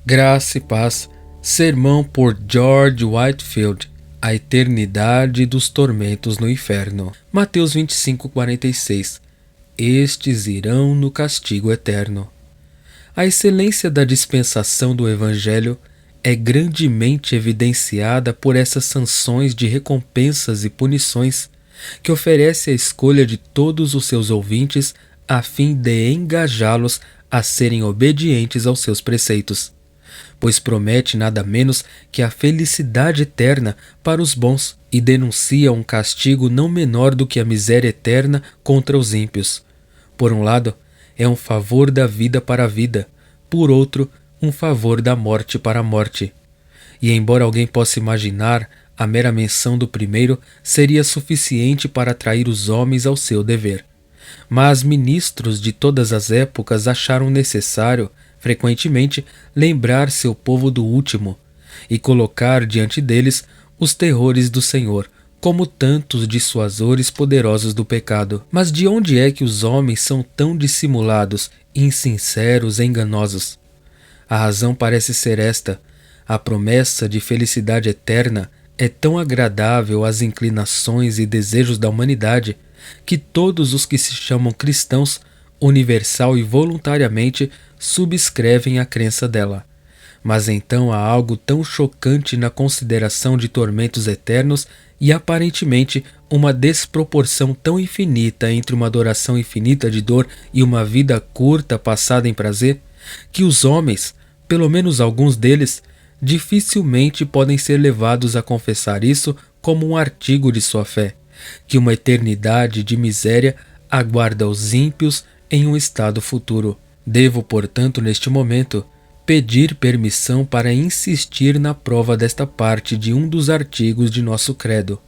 Graça e paz. Sermão por George Whitefield. A eternidade dos tormentos no inferno. Mateus 25:46. Estes irão no castigo eterno. A excelência da dispensação do Evangelho é grandemente evidenciada por essas sanções de recompensas e punições que oferece a escolha de todos os seus ouvintes a fim de engajá-los a serem obedientes aos seus preceitos, pois promete nada menos que a felicidade eterna para os bons e denuncia um castigo não menor do que a miséria eterna contra os ímpios. Por um lado, é um favor da vida para a vida, por outro, um favor da morte para a morte. E embora alguém possa imaginar, a mera menção do primeiro seria suficiente para atrair os homens ao seu dever. Mas ministros de todas as épocas acharam necessário, frequentemente, lembrar seu povo do último e colocar diante deles os terrores do Senhor, como tantos dissuasores poderosos do pecado. Mas de onde é que os homens são tão dissimulados, insinceros e enganosos? A razão parece ser esta: a promessa de felicidade eterna é tão agradável às inclinações e desejos da humanidade que todos os que se chamam cristãos, universal e voluntariamente, subscrevem a crença dela. Mas então há algo tão chocante na consideração de tormentos eternos e aparentemente uma desproporção tão infinita entre uma adoração infinita de dor e uma vida curta passada em prazer, que os homens, pelo menos alguns deles, dificilmente podem ser levados a confessar isso como um artigo de sua fé, que uma eternidade de miséria aguarda os ímpios em um estado futuro. Devo, portanto, neste momento, pedir permissão para insistir na prova desta parte de um dos artigos de nosso credo.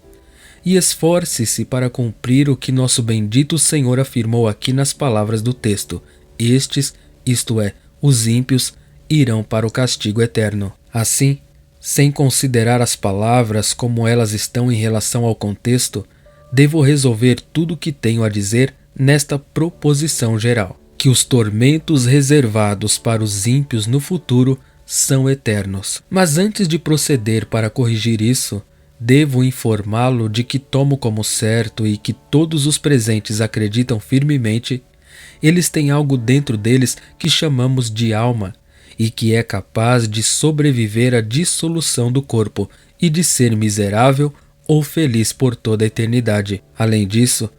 E esforce-se para cumprir o que nosso bendito Senhor afirmou aqui nas palavras do texto: estes, isto é, os ímpios, irão para o castigo eterno. Assim, sem considerar as palavras como elas estão em relação ao contexto, devo resolver tudo o que tenho a dizer nesta proposição geral: que os tormentos reservados para os ímpios no futuro são eternos. Mas antes de proceder para corrigir isso, devo informá-lo de que tomo como certo e que todos os presentes acreditam firmemente, eles têm algo dentro deles que chamamos de alma, e que é capaz de sobreviver à dissolução do corpo e de ser miserável ou feliz por toda a eternidade. Além disso,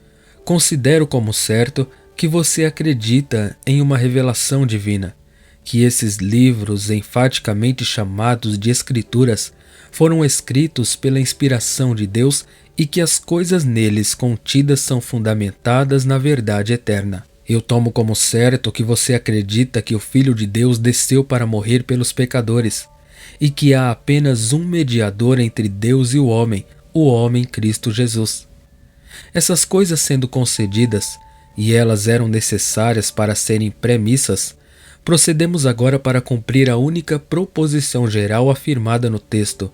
considero como certo que você acredita em uma revelação divina, que esses livros enfaticamente chamados de Escrituras foram escritos pela inspiração de Deus e que as coisas neles contidas são fundamentadas na verdade eterna. Eu tomo como certo que você acredita que o Filho de Deus desceu para morrer pelos pecadores e que há apenas um mediador entre Deus e o homem Cristo Jesus. Essas coisas sendo concedidas, e elas eram necessárias para serem premissas, procedemos agora para cumprir a única proposição geral afirmada no texto,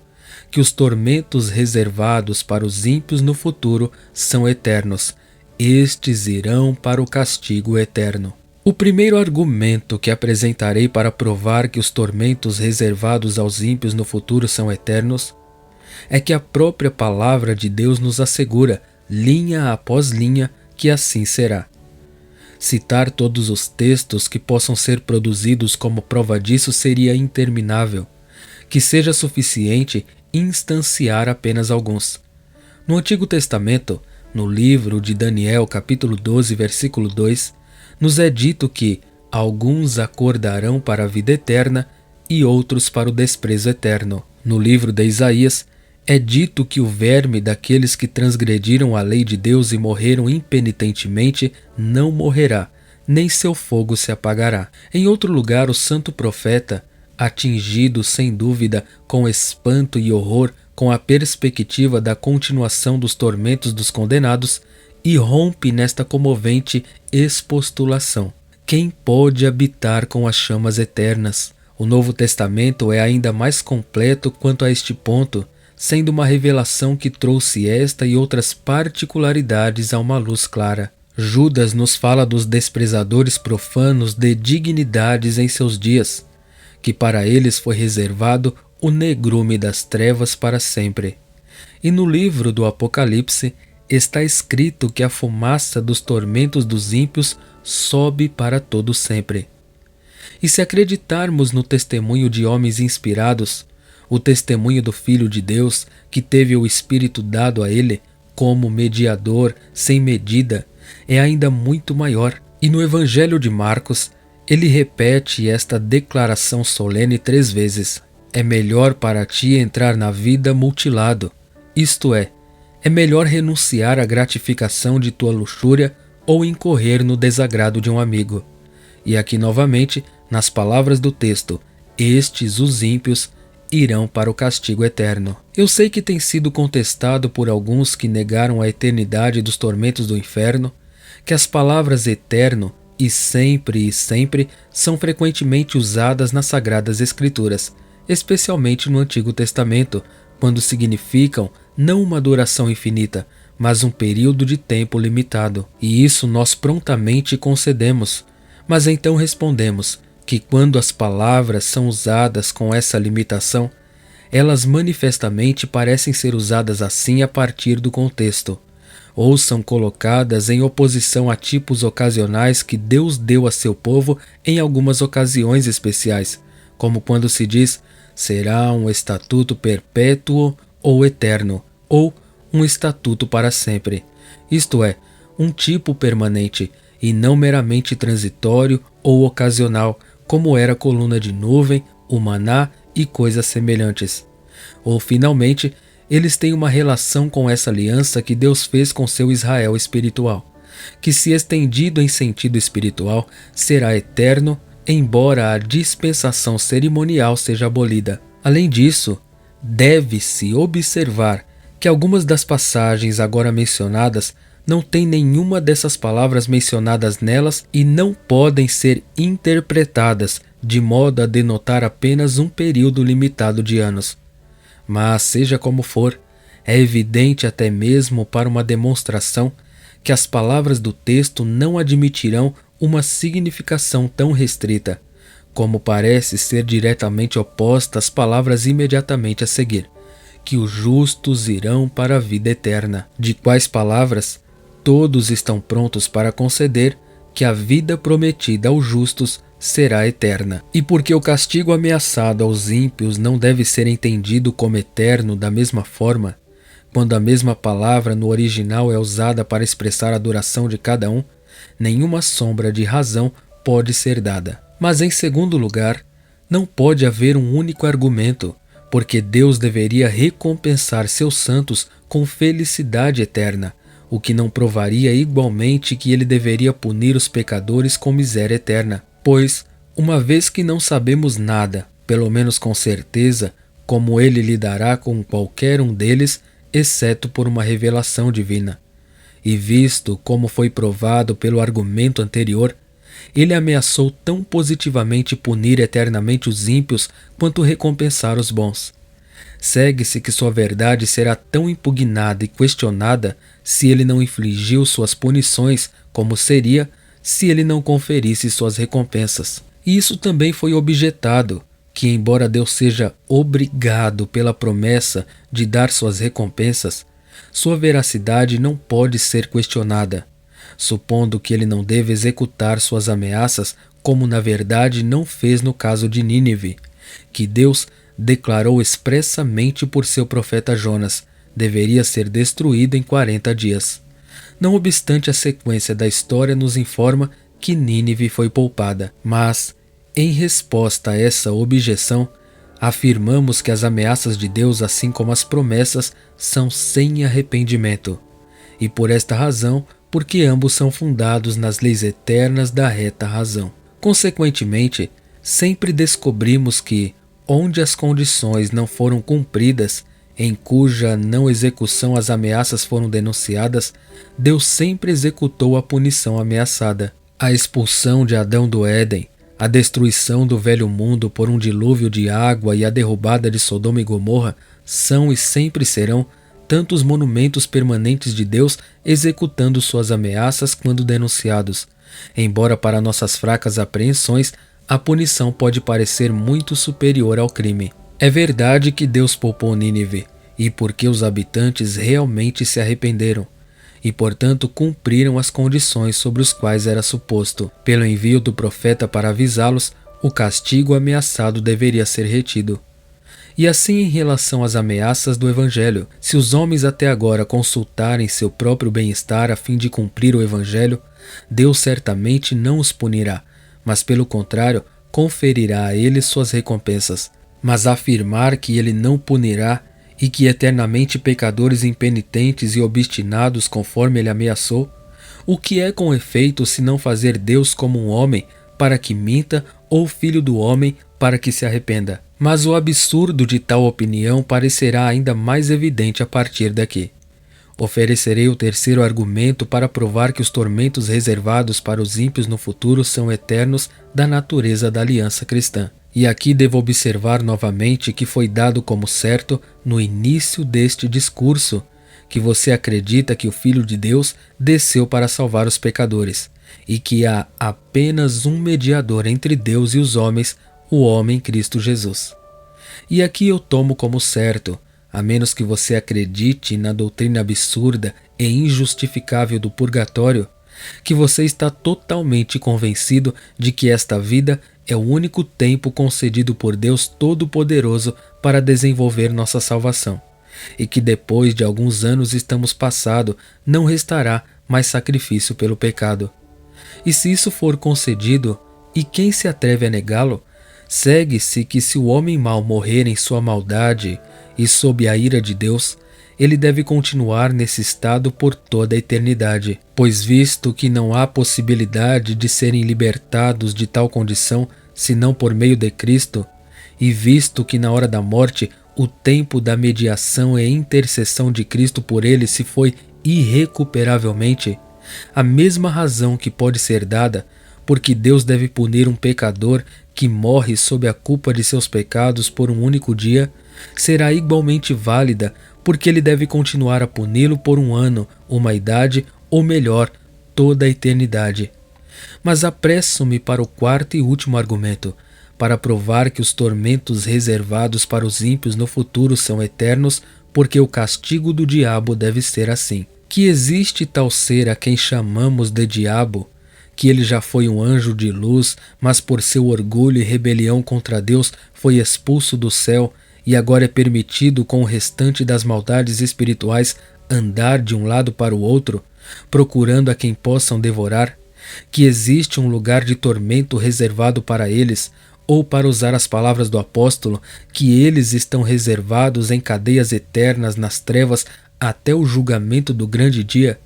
que os tormentos reservados para os ímpios no futuro são eternos. Estes irão para o castigo eterno. O primeiro argumento que apresentarei para provar que os tormentos reservados aos ímpios no futuro são eternos é que a própria palavra de Deus nos assegura, linha após linha, que assim será. Citar todos os textos que possam ser produzidos como prova disso seria interminável, que seja suficiente instanciar apenas alguns. No Antigo Testamento, no livro de Daniel, capítulo 12, versículo 2, nos é dito que alguns acordarão para a vida eterna e outros para o desprezo eterno. No livro de Isaías, é dito que o verme daqueles que transgrediram a lei de Deus e morreram impenitentemente não morrerá, nem seu fogo se apagará. Em outro lugar, o santo profeta, atingido sem dúvida com espanto e horror com a perspectiva da continuação dos tormentos dos condenados, irrompe nesta comovente expostulação: quem pode habitar com as chamas eternas? O Novo Testamento é ainda mais completo quanto a este ponto, sendo uma revelação que trouxe esta e outras particularidades a uma luz clara. Judas nos fala dos desprezadores profanos de dignidades em seus dias, que para eles foi reservado o negrume das trevas para sempre. E no livro do Apocalipse está escrito que a fumaça dos tormentos dos ímpios sobe para todo sempre. E se acreditarmos no testemunho de homens inspirados, o testemunho do Filho de Deus, que teve o Espírito dado a ele, como mediador sem medida, é ainda muito maior. E no Evangelho de Marcos, ele repete esta declaração solene 3 vezes. É melhor para ti entrar na vida mutilado, isto é melhor renunciar à gratificação de tua luxúria ou incorrer no desagrado de um amigo. E aqui novamente, nas palavras do texto, estes, os ímpios, irão para o castigo eterno. Eu sei que tem sido contestado por alguns que negaram a eternidade dos tormentos do inferno, que as palavras eterno e sempre são frequentemente usadas nas Sagradas Escrituras, especialmente no Antigo Testamento, quando significam não uma duração infinita, mas um período de tempo limitado. E isso nós prontamente concedemos, mas então respondemos que quando as palavras são usadas com essa limitação, elas manifestamente parecem ser usadas assim a partir do contexto, ou são colocadas em oposição a tipos ocasionais que Deus deu a seu povo em algumas ocasiões especiais, como quando se diz será um estatuto perpétuo ou eterno, ou um estatuto para sempre, isto é, um tipo permanente e não meramente transitório ou ocasional, como era a coluna de nuvem, o maná e coisas semelhantes. Ou, finalmente, eles têm uma relação com essa aliança que Deus fez com seu Israel espiritual, que, se estendido em sentido espiritual, será eterno, embora a dispensação cerimonial seja abolida. Além disso, deve-se observar que algumas das passagens agora mencionadas não têm nenhuma dessas palavras mencionadas nelas e não podem ser interpretadas de modo a denotar apenas um período limitado de anos. Mas, seja como for, é evidente até mesmo para uma demonstração que as palavras do texto não admitirão uma significação tão restrita, como parece ser diretamente oposta às palavras imediatamente a seguir, que os justos irão para a vida eterna, de quais palavras todos estão prontos para conceder que a vida prometida aos justos será eterna. E porque o castigo ameaçado aos ímpios não deve ser entendido como eterno da mesma forma, quando a mesma palavra no original é usada para expressar a duração de cada um, nenhuma sombra de razão pode ser dada. Mas, em segundo lugar, não pode haver um único argumento, porque Deus deveria recompensar seus santos com felicidade eterna, o que não provaria igualmente que ele deveria punir os pecadores com miséria eterna. Pois, uma vez que não sabemos nada, pelo menos com certeza, como ele lidará com qualquer um deles, exceto por uma revelação divina. E visto como foi provado pelo argumento anterior, ele ameaçou tão positivamente punir eternamente os ímpios quanto recompensar os bons. Segue-se que sua verdade será tão impugnada e questionada se ele não infligiu suas punições como seria se ele não conferisse suas recompensas. E isso também foi objetado, que embora Deus seja obrigado pela promessa de dar suas recompensas, sua veracidade não pode ser questionada, supondo que ele não deve executar suas ameaças como na verdade não fez no caso de Nínive, que Deus declarou expressamente por seu profeta Jonas, deveria ser destruído em 40 dias. Não obstante, a sequência da história nos informa que Nínive foi poupada, mas, em resposta a essa objeção, afirmamos que as ameaças de Deus, assim como as promessas, são sem arrependimento, e por esta razão, porque ambos são fundados nas leis eternas da reta razão. Consequentemente, sempre descobrimos que, onde as condições não foram cumpridas, em cuja não execução as ameaças foram denunciadas, Deus sempre executou a punição ameaçada. A expulsão de Adão do Éden, a destruição do velho mundo por um dilúvio de água e a derrubada de Sodoma e Gomorra são e sempre serão tantos monumentos permanentes de Deus executando suas ameaças quando denunciados, embora para nossas fracas apreensões a punição pode parecer muito superior ao crime. É verdade que Deus poupou Nínive, e porque os habitantes realmente se arrependeram, e portanto cumpriram as condições sobre os quais era suposto. Pelo envio do profeta para avisá-los, o castigo ameaçado deveria ser retido. E assim em relação às ameaças do Evangelho, se os homens até agora consultarem seu próprio bem-estar a fim de cumprir o Evangelho, Deus certamente não os punirá, mas pelo contrário, conferirá a eles suas recompensas. Mas afirmar que ele não punirá e que eternamente pecadores impenitentes e obstinados conforme ele ameaçou, o que é com efeito se não fazer Deus como um homem para que minta ou filho do homem para que se arrependa? Mas o absurdo de tal opinião parecerá ainda mais evidente a partir daqui. Oferecerei o terceiro argumento para provar que os tormentos reservados para os ímpios no futuro são eternos da natureza da aliança cristã. E aqui devo observar novamente que foi dado como certo, no início deste discurso, que você acredita que o Filho de Deus desceu para salvar os pecadores, e que há apenas um mediador entre Deus e os homens, o homem Cristo Jesus. E aqui eu tomo como certo, a menos que você acredite na doutrina absurda e injustificável do purgatório, que você está totalmente convencido de que esta vida é o único tempo concedido por Deus Todo-Poderoso para desenvolver nossa salvação, e que depois de alguns anos estamos passado, não restará mais sacrifício pelo pecado. E se isso for concedido, e quem se atreve a negá-lo, segue-se que se o homem mau morrer em sua maldade e sob a ira de Deus, ele deve continuar nesse estado por toda a eternidade, pois visto que não há possibilidade de serem libertados de tal condição senão por meio de Cristo, e visto que na hora da morte o tempo da mediação e intercessão de Cristo por ele se foi irrecuperavelmente, a mesma razão que pode ser dada porque Deus deve punir um pecador que morre sob a culpa de seus pecados por um único dia, será igualmente válida porque ele deve continuar a puni-lo por um ano, uma idade, ou melhor, toda a eternidade. Mas apresso-me para o quarto e último argumento, para provar que os tormentos reservados para os ímpios no futuro são eternos, porque o castigo do diabo deve ser assim. Que existe tal ser a quem chamamos de diabo, que ele já foi um anjo de luz, mas por seu orgulho e rebelião contra Deus foi expulso do céu, e agora é permitido com o restante das maldades espirituais andar de um lado para o outro, procurando a quem possam devorar, que existe um lugar de tormento reservado para eles, ou para usar as palavras do apóstolo, que eles estão reservados em cadeias eternas nas trevas até o julgamento do grande dia,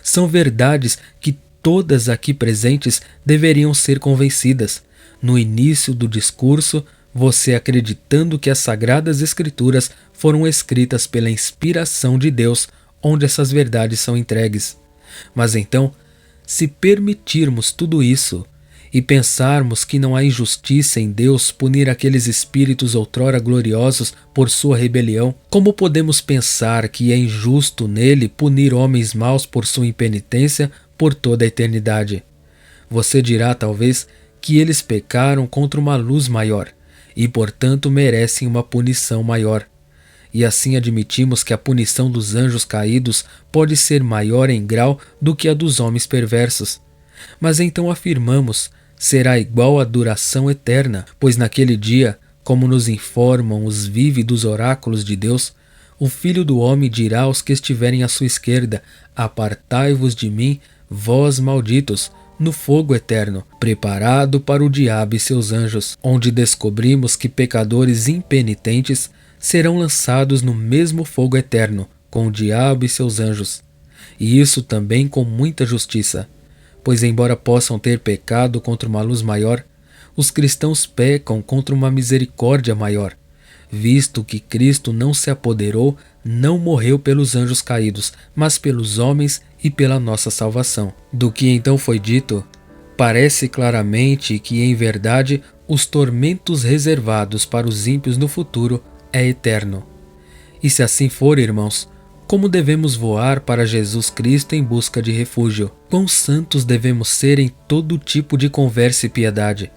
são verdades que todas aqui presentes deveriam ser convencidas. No início do discurso, você acreditando que as Sagradas Escrituras foram escritas pela inspiração de Deus, onde essas verdades são entregues. Mas então, se permitirmos tudo isso e pensarmos que não há injustiça em Deus punir aqueles espíritos outrora gloriosos por sua rebelião, como podemos pensar que é injusto nele punir homens maus por sua impenitência por toda a eternidade? Você dirá, talvez, que eles pecaram contra uma luz maior, e portanto merecem uma punição maior. E assim admitimos que a punição dos anjos caídos pode ser maior em grau do que a dos homens perversos. Mas então afirmamos, será igual à duração eterna, pois naquele dia, como nos informam os vívidos oráculos de Deus, o Filho do Homem dirá aos que estiverem à sua esquerda: apartai-vos de mim, vós malditos, no fogo eterno, preparado para o diabo e seus anjos, onde descobrimos que pecadores impenitentes serão lançados no mesmo fogo eterno, com o diabo e seus anjos. E isso também com muita justiça, pois embora possam ter pecado contra uma luz maior, os cristãos pecam contra uma misericórdia maior, visto que Cristo não se apoderou, não morreu pelos anjos caídos, mas pelos homens e pela nossa salvação. Do que então foi dito, parece claramente que, em verdade, os tormentos reservados para os ímpios no futuro é eterno. E se assim for, irmãos, como devemos voar para Jesus Cristo em busca de refúgio? Quão santos devemos ser em todo tipo de conversa e piedade?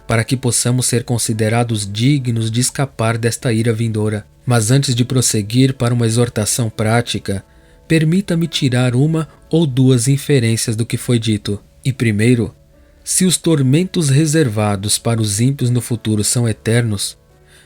para que possamos ser considerados dignos de escapar desta ira vindoura. Mas antes de prosseguir para uma exortação prática, permita-me tirar uma ou duas inferências do que foi dito. E primeiro, se os tormentos reservados para os ímpios no futuro são eternos,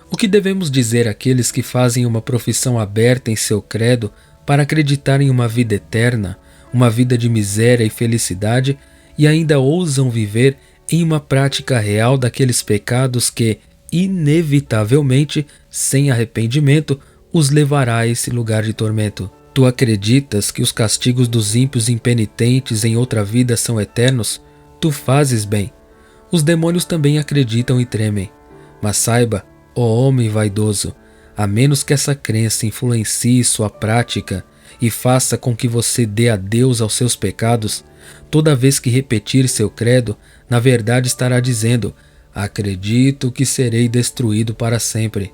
o que devemos dizer àqueles que fazem uma profissão aberta em seu credo para acreditar em uma vida eterna, uma vida de miséria e felicidade, e ainda ousam viver em uma prática real daqueles pecados que, inevitavelmente, sem arrependimento, os levará a esse lugar de tormento? Tu acreditas que os castigos dos ímpios impenitentes em outra vida são eternos? Tu fazes bem. Os demônios também acreditam e tremem. Mas saiba, ó homem vaidoso, a menos que essa crença influencie sua prática e faça com que você dê adeus aos seus pecados, toda vez que repetir seu credo, na verdade estará dizendo: acredito que serei destruído para sempre.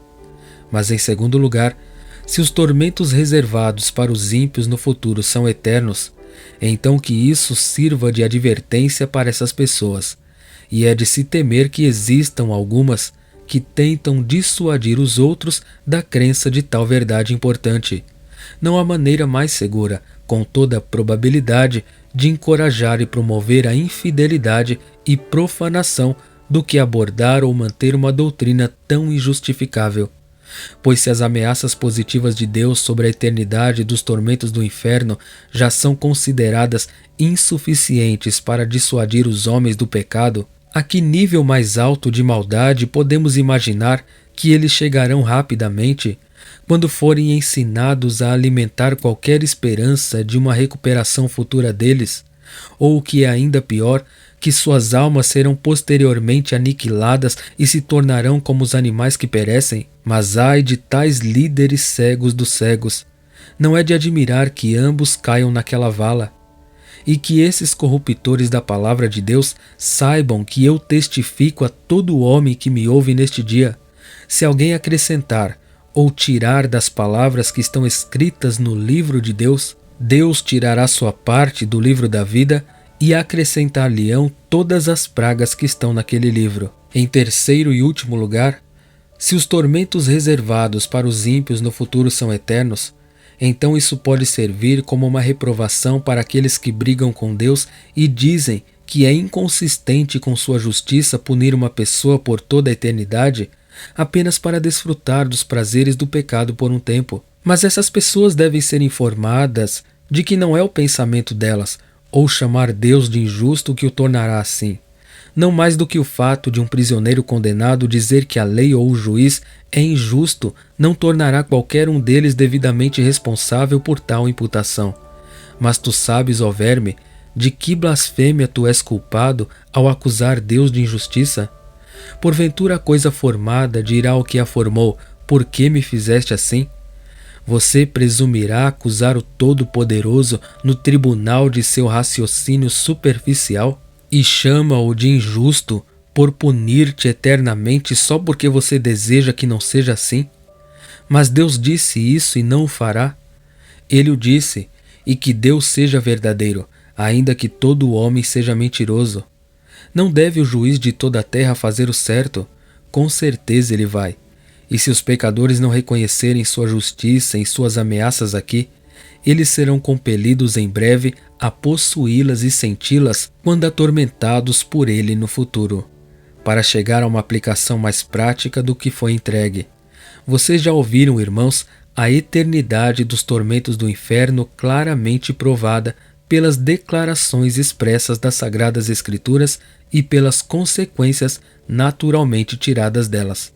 Mas em segundo lugar, se os tormentos reservados para os ímpios no futuro são eternos, então que isso sirva de advertência para essas pessoas, e é de se temer que existam algumas que tentam dissuadir os outros da crença de tal verdade importante. Não há maneira mais segura, com toda probabilidade, de encorajar e promover a infidelidade e profanação do que abordar ou manter uma doutrina tão injustificável. Pois se as ameaças positivas de Deus sobre a eternidade dos tormentos do inferno já são consideradas insuficientes para dissuadir os homens do pecado, a que nível mais alto de maldade podemos imaginar que eles chegarão rapidamente quando forem ensinados a alimentar qualquer esperança de uma recuperação futura deles, ou o que é ainda pior, que suas almas serão posteriormente aniquiladas e se tornarão como os animais que perecem? Mas ai de tais líderes cegos dos cegos! Não é de admirar que ambos caiam naquela vala, e que esses corruptores da palavra de Deus saibam que eu testifico a todo homem que me ouve neste dia: se alguém acrescentar ou tirar das palavras que estão escritas no livro de Deus, Deus tirará sua parte do livro da vida e acrescentar-lhe-ão todas as pragas que estão naquele livro. Em terceiro e último lugar, se os tormentos reservados para os ímpios no futuro são eternos, então isso pode servir como uma reprovação para aqueles que brigam com Deus e dizem que é inconsistente com sua justiça punir uma pessoa por toda a eternidade apenas para desfrutar dos prazeres do pecado por um tempo. Mas essas pessoas devem ser informadas de que não é o pensamento delas, ou chamar Deus de injusto, que o tornará assim. Não mais do que o fato de um prisioneiro condenado dizer que a lei ou o juiz é injusto não tornará qualquer um deles devidamente responsável por tal imputação. Mas tu sabes, ó verme, de que blasfêmia tu és culpado ao acusar Deus de injustiça? Porventura a coisa formada dirá ao que a formou: por que me fizeste assim? Você presumirá acusar o Todo-Poderoso no tribunal de seu raciocínio superficial e chama-o de injusto por punir-te eternamente só porque você deseja que não seja assim? Mas Deus disse isso e não o fará. Ele o disse, e que Deus seja verdadeiro, ainda que todo homem seja mentiroso. Não deve o juiz de toda a terra fazer o certo? Com certeza ele vai. E se os pecadores não reconhecerem sua justiça em suas ameaças aqui, eles serão compelidos em breve a possuí-las e senti-las quando atormentados por ele no futuro. Para chegar a uma aplicação mais prática do que foi entregue, vocês já ouviram, irmãos, a eternidade dos tormentos do inferno claramente provada pelas declarações expressas das Sagradas Escrituras e pelas consequências naturalmente tiradas delas.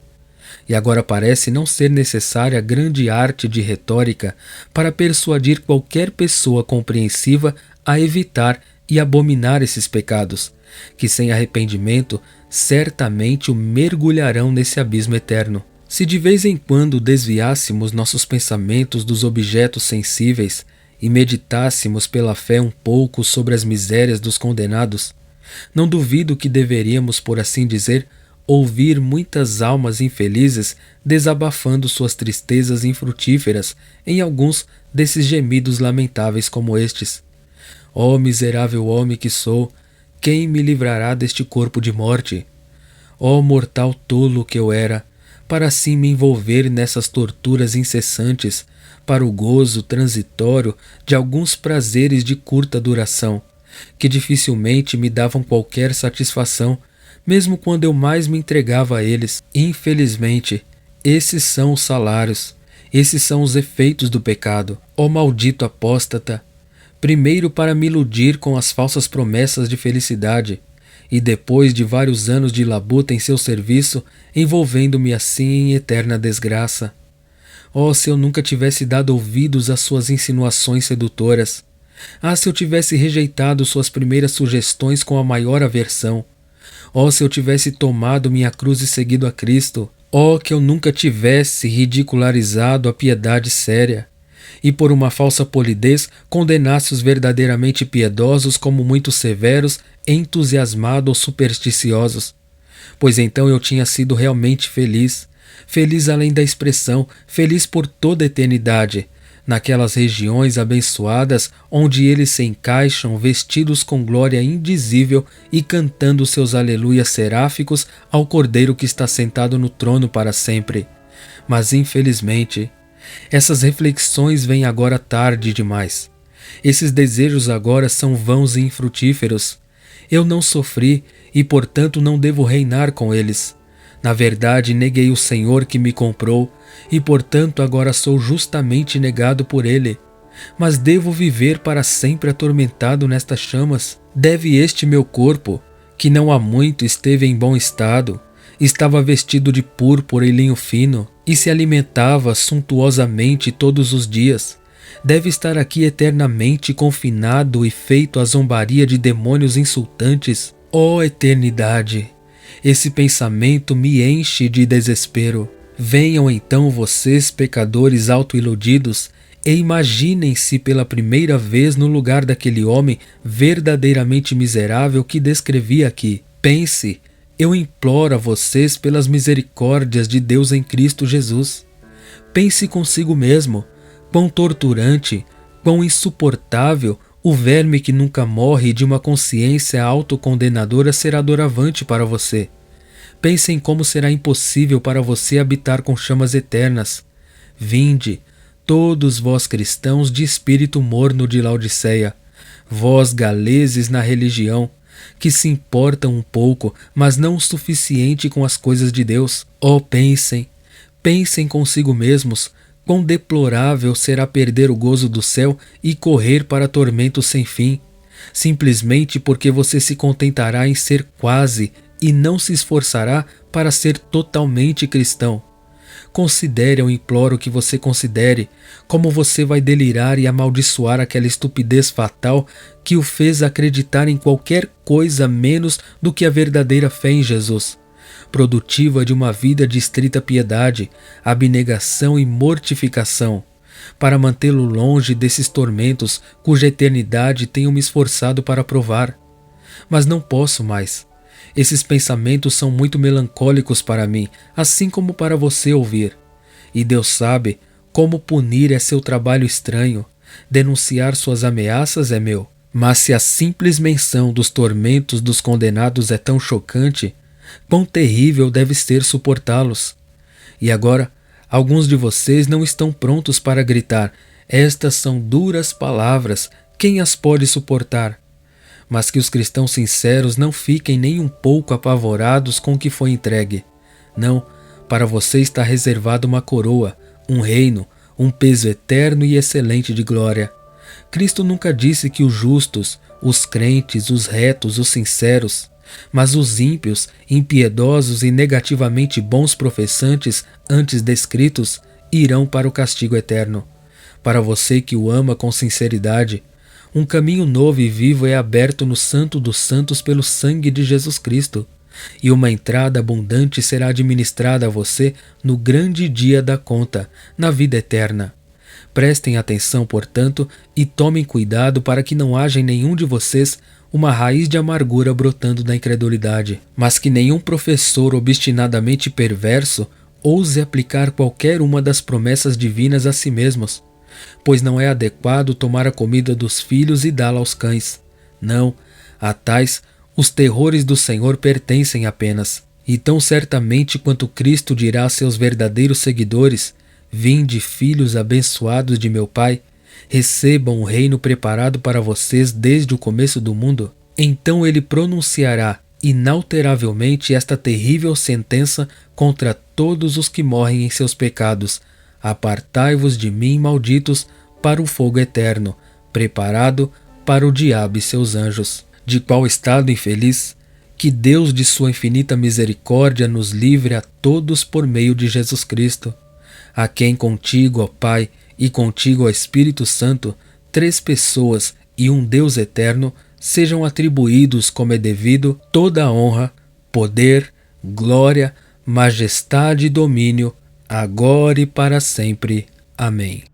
E agora parece não ser necessária grande arte de retórica para persuadir qualquer pessoa compreensiva a evitar e abominar esses pecados, que sem arrependimento certamente o mergulharão nesse abismo eterno. Se de vez em quando desviássemos nossos pensamentos dos objetos sensíveis e meditássemos pela fé um pouco sobre as misérias dos condenados, não duvido que deveríamos, por assim dizer, ouvir muitas almas infelizes desabafando suas tristezas infrutíferas em alguns desses gemidos lamentáveis como estes: ó miserável homem que sou, quem me livrará deste corpo de morte? Ó mortal tolo que eu era, para assim me envolver nessas torturas incessantes, para o gozo transitório de alguns prazeres de curta duração, que dificilmente me davam qualquer satisfação, mesmo quando eu mais me entregava a eles. Infelizmente, esses são os salários, esses são os efeitos do pecado. Ó maldito apóstata! Primeiro para me iludir com as falsas promessas de felicidade, e depois de vários anos de labuta em seu serviço, envolvendo-me assim em eterna desgraça. Oh, se eu nunca tivesse dado ouvidos às suas insinuações sedutoras! Ah, se eu tivesse rejeitado suas primeiras sugestões com a maior aversão! Oh, se eu tivesse tomado minha cruz e seguido a Cristo! Oh, que eu nunca tivesse ridicularizado a piedade séria! E por uma falsa polidez condenasse os verdadeiramente piedosos como muito severos, entusiasmados ou supersticiosos. Pois então eu tinha sido realmente feliz, feliz além da expressão, feliz por toda a eternidade, naquelas regiões abençoadas onde eles se encaixam vestidos com glória indizível e cantando seus aleluias seráficos ao Cordeiro que está sentado no trono para sempre. Mas infelizmente, essas reflexões vêm agora tarde demais. Esses desejos agora são vãos e infrutíferos. Eu não sofri e, portanto, não devo reinar com eles. Na verdade, neguei o Senhor que me comprou e, portanto, agora sou justamente negado por Ele. Mas devo viver para sempre atormentado nestas chamas? Deve este meu corpo, que não há muito esteve em bom estado, estava vestido de púrpura e linho fino, e se alimentava suntuosamente todos os dias, deve estar aqui eternamente confinado e feito à zombaria de demônios insultantes? Ó eternidade! Esse pensamento me enche de desespero. Venham então vocês, pecadores autoiludidos, e imaginem-se pela primeira vez no lugar daquele homem verdadeiramente miserável que descrevi aqui. Pense, eu imploro a vocês pelas misericórdias de Deus em Cristo Jesus. Pense consigo mesmo, quão torturante, quão insuportável o verme que nunca morre de uma consciência autocondenadora será doravante para você. Pense em como será impossível para você habitar com chamas eternas. Vinde, todos vós cristãos de espírito morno de Laodiceia, vós galeses na religião, que se importam um pouco, mas não o suficiente com as coisas de Deus. Oh, pensem consigo mesmos, quão deplorável será perder o gozo do céu e correr para tormentos sem fim, simplesmente porque você se contentará em ser quase e não se esforçará para ser totalmente cristão. Considere, eu imploro que você considere, como você vai delirar e amaldiçoar aquela estupidez fatal que o fez acreditar em qualquer coisa menos do que a verdadeira fé em Jesus, produtiva de uma vida de estrita piedade, abnegação e mortificação, para mantê-lo longe desses tormentos cuja eternidade tenho me esforçado para provar. Mas não posso mais. Esses pensamentos são muito melancólicos para mim, assim como para você ouvir. E Deus sabe como punir é seu trabalho estranho. Denunciar suas ameaças é meu. Mas se a simples menção dos tormentos dos condenados é tão chocante, quão terrível deve ser suportá-los. E agora, alguns de vocês não estão prontos para gritar: estas são duras palavras, quem as pode suportar? Mas que os cristãos sinceros não fiquem nem um pouco apavorados com o que foi entregue. Não, para você está reservada uma coroa, um reino, um peso eterno e excelente de glória. Cristo nunca disse que os justos, os crentes, os retos, os sinceros, mas os ímpios, impiedosos e negativamente bons professantes antes descritos, irão para o castigo eterno. Para você que o ama com sinceridade, um caminho novo e vivo é aberto no Santo dos Santos pelo sangue de Jesus Cristo, e uma entrada abundante será administrada a você no grande dia da conta, na vida eterna. Prestem atenção, portanto, e tomem cuidado para que não haja em nenhum de vocês uma raiz de amargura brotando da incredulidade, mas que nenhum professor obstinadamente perverso ouse aplicar qualquer uma das promessas divinas a si mesmos, pois não é adequado tomar a comida dos filhos e dá-la aos cães. Não, a tais os terrores do Senhor pertencem apenas. E tão certamente quanto Cristo dirá a seus verdadeiros seguidores: vinde, filhos abençoados de meu Pai, recebam o reino preparado para vocês desde o começo do mundo, então ele pronunciará inalteravelmente esta terrível sentença contra todos os que morrem em seus pecados: apartai-vos de mim, malditos, para o fogo eterno, preparado para o diabo e seus anjos. De qual estado infeliz? Que Deus de sua infinita misericórdia nos livre a todos por meio de Jesus Cristo, a quem contigo, ó Pai, e contigo, ó Espírito Santo, 3 pessoas e um Deus eterno, sejam atribuídos, como é devido, toda a honra, poder, glória, majestade e domínio, agora e para sempre. Amém.